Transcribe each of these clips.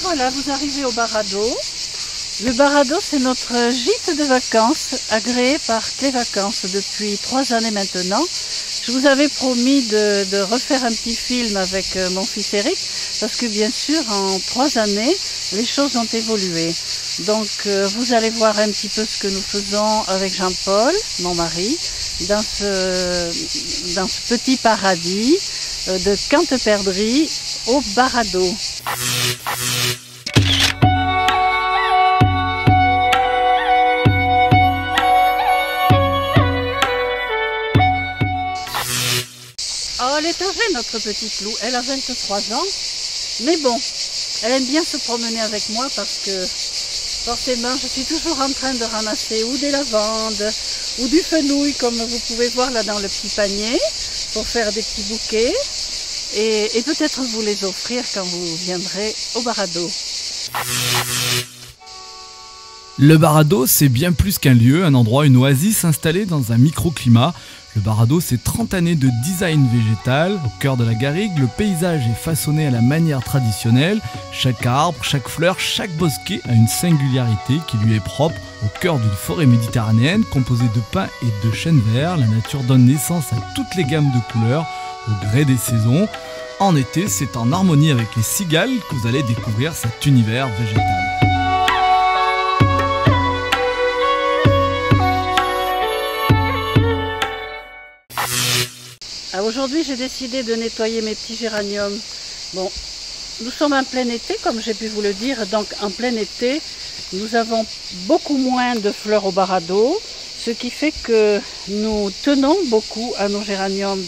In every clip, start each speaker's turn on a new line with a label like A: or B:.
A: voilà, vous arrivez au Barado. Le Barado, c'est notre gîte de vacances agréé par Clé Vacances depuis 3 années maintenant. Je vous avais promis de refaire un petit film avec mon fils Eric, parce que bien sûr, en 3 années, les choses ont évolué. Donc, vous allez voir un petit peu ce que nous faisons avec Jean-Paul, mon mari, dans ce petit paradis de Canteperdry au Barado. Oh, elle est âgée, notre petite Lou. Elle a 23 ans. Mais bon, elle aime bien se promener avec moi parce que forcément, je suis toujours en train de ramasser ou des lavandes ou du fenouil, comme vous pouvez voir là dans le petit panier, pour faire des petits bouquets. Et peut-être vous les offrir quand vous viendrez au Barado.
B: Le Barado, c'est bien plus qu'un lieu, un endroit, une oasis installée dans un microclimat. Le Barado, c'est 30 années de design végétal. Au cœur de la garrigue, le paysage est façonné à la manière traditionnelle. Chaque arbre, chaque fleur, chaque bosquet a une singularité qui lui est propre. Au cœur d'une forêt méditerranéenne composée de pins et de chênes verts, la nature donne naissance à toutes les gammes de couleurs, au gré des saisons. En été, c'est en harmonie avec les cigales que vous allez découvrir cet univers végétal.
A: Aujourd'hui, j'ai décidé de nettoyer mes petits géraniums. Bon, nous sommes en plein été, comme j'ai pu vous le dire. Donc, en plein été, nous avons beaucoup moins de fleurs au Barado, ce qui fait que nous tenons beaucoup à nos géraniums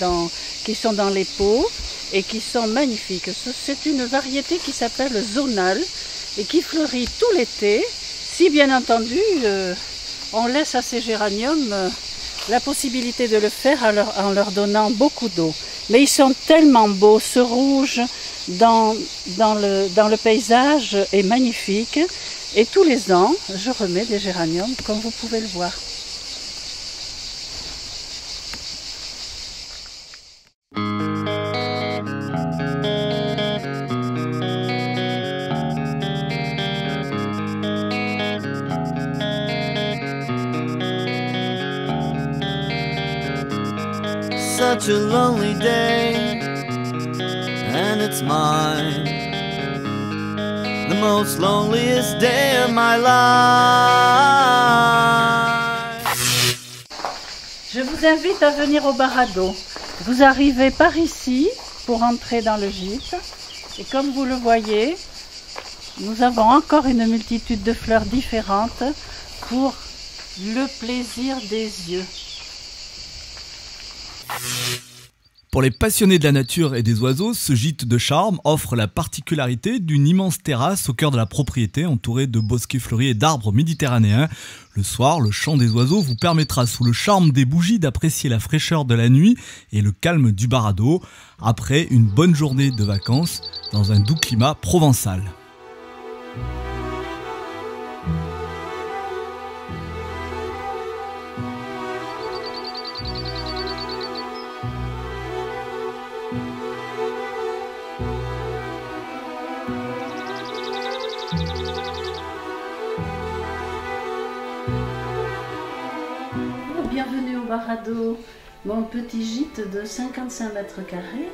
A: qui sont dans les pots et qui sont magnifiques. C'est une variété qui s'appelle zonale et qui fleurit tout l'été. Si, bien entendu, on laisse à ces géraniums la possibilité de le faire en leur donnant beaucoup d'eau. Mais ils sont tellement beaux, ce rouge dans le paysage est magnifique. Et tous les ans, je remets des géraniums, comme vous pouvez le voir.
C: Such a lonely day, and it's mine, the most loneliest day of my life.
A: Je vous invite à venir au Barado. Vous arrivez par ici pour entrer dans le gîte. Et comme vous le voyez, nous avons encore une multitude de fleurs différentes pour le plaisir des yeux.
B: Pour les passionnés de la nature et des oiseaux, ce gîte de charme offre la particularité d'une immense terrasse au cœur de la propriété, entourée de bosquets fleuris et d'arbres méditerranéens. Le soir, le chant des oiseaux vous permettra, sous le charme des bougies, d'apprécier la fraîcheur de la nuit et le calme du Barado, après une bonne journée de vacances dans un doux climat provençal.
A: Bienvenue au Barado, mon petit gîte de 55 mètres carrés.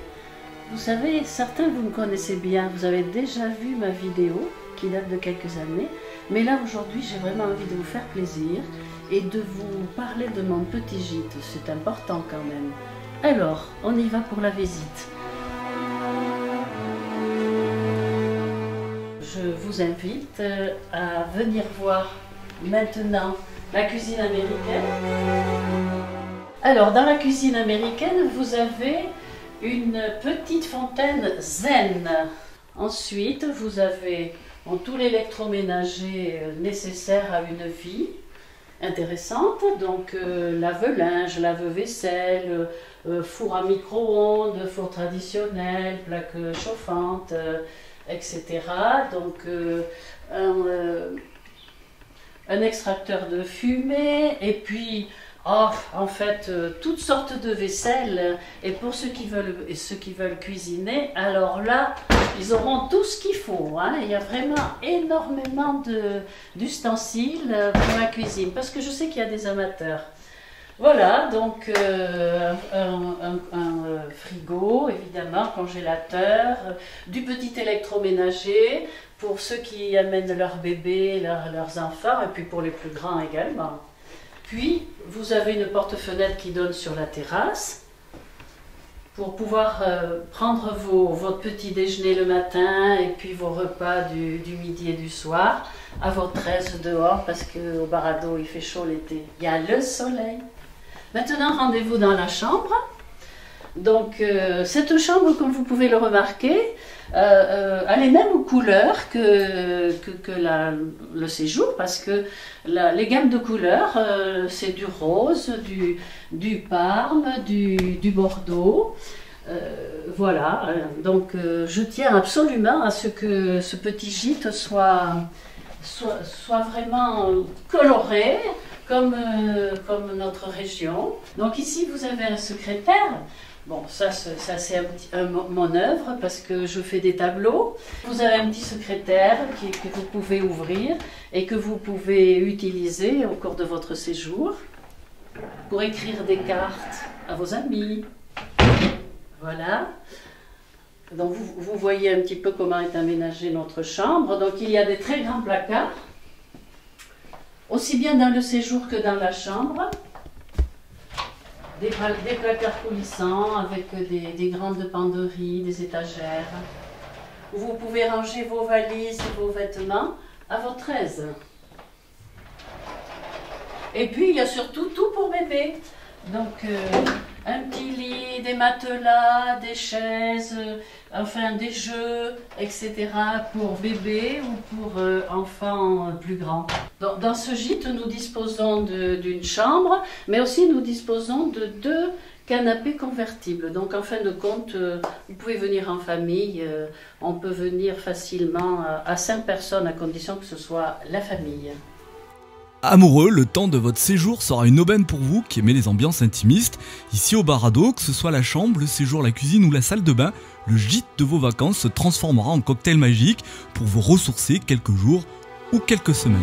A: Vous savez, certains vous me connaissez bien, vous avez déjà vu ma vidéo qui date de quelques années. Mais là aujourd'hui, j'ai vraiment envie de vous faire plaisir et de vous parler de mon petit gîte. C'est important quand même. Alors, on y va pour la visite. Je vous invite à venir voir maintenant la cuisine américaine. Alors, dans la cuisine américaine, vous avez une petite fontaine zen. Ensuite, vous avez tout l'électroménager nécessaire à une vie intéressante. Donc, lave-linge, lave-vaisselle, four à micro-ondes, four traditionnel, plaque chauffante, etc. Donc, un extracteur de fumée, et puis Oh, en fait, toutes sortes de vaisselle. Et pour ceux qui veulent cuisiner, alors là, ils auront tout ce qu'il faut. Hein. Il y a vraiment énormément d'ustensiles pour la cuisine. Parce que je sais qu'il y a des amateurs. Voilà, donc un frigo, évidemment, congélateur, du petit électroménager pour ceux qui amènent leurs bébés, leurs enfants, et puis pour les plus grands également. Puis, vous avez une porte-fenêtre qui donne sur la terrasse pour pouvoir prendre votre petit déjeuner le matin et puis vos repas du midi et du soir à votre aise dehors parce qu'au Barado, il fait chaud l'été. Il y a le soleil. Maintenant, rendez-vous dans la chambre. Donc, cette chambre, comme vous pouvez le remarquer, a les mêmes couleurs que le séjour, parce que les gammes de couleurs, c'est du rose, du parme, du bordeaux. Voilà, donc je tiens absolument à ce que ce petit gîte soit vraiment coloré, comme notre région. Donc ici, vous avez un secrétaire. Bon, ça c'est mon œuvre parce que je fais des tableaux. Vous avez un petit secrétaire que vous pouvez ouvrir et que vous pouvez utiliser au cours de votre séjour pour écrire des cartes à vos amis. Voilà. Donc vous voyez un petit peu comment est aménagée notre chambre. Donc il y a des très grands placards, aussi bien dans le séjour que dans la chambre. Des placards coulissants avec des grandes penderies, des étagères, où vous pouvez ranger vos valises et vos vêtements à votre aise. Et puis il y a surtout tout pour bébé. Donc un petit lit, des matelas, des chaises, enfin des jeux, etc. pour bébé ou pour enfants plus grands. Dans ce gîte, nous disposons d'une chambre, mais aussi nous disposons de 2 canapés convertibles. Donc en fin de compte, vous pouvez venir en famille, on peut venir facilement à 5 personnes à condition que ce soit la famille.
B: Amoureux, le temps de votre séjour sera une aubaine pour vous qui aimez les ambiances intimistes. Ici au Barado, que ce soit la chambre, le séjour, la cuisine ou la salle de bain, le gîte de vos vacances se transformera en cocktail magique pour vous ressourcer quelques jours ou quelques semaines.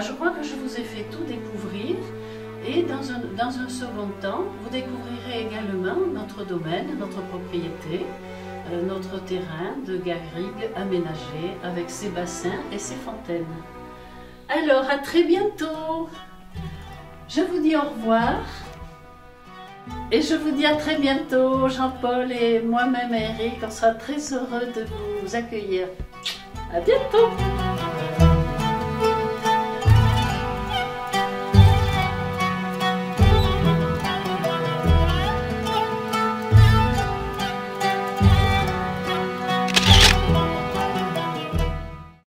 A: Je crois que je vous ai fait tout découvrir et dans un second temps, vous découvrirez également notre domaine, notre propriété, notre terrain de garrigue aménagé avec ses bassins et ses fontaines. Alors, à très bientôt. Je vous dis au revoir et je vous dis à très bientôt. Jean-Paul et moi-même, Eric, on sera très heureux de vous accueillir. À bientôt.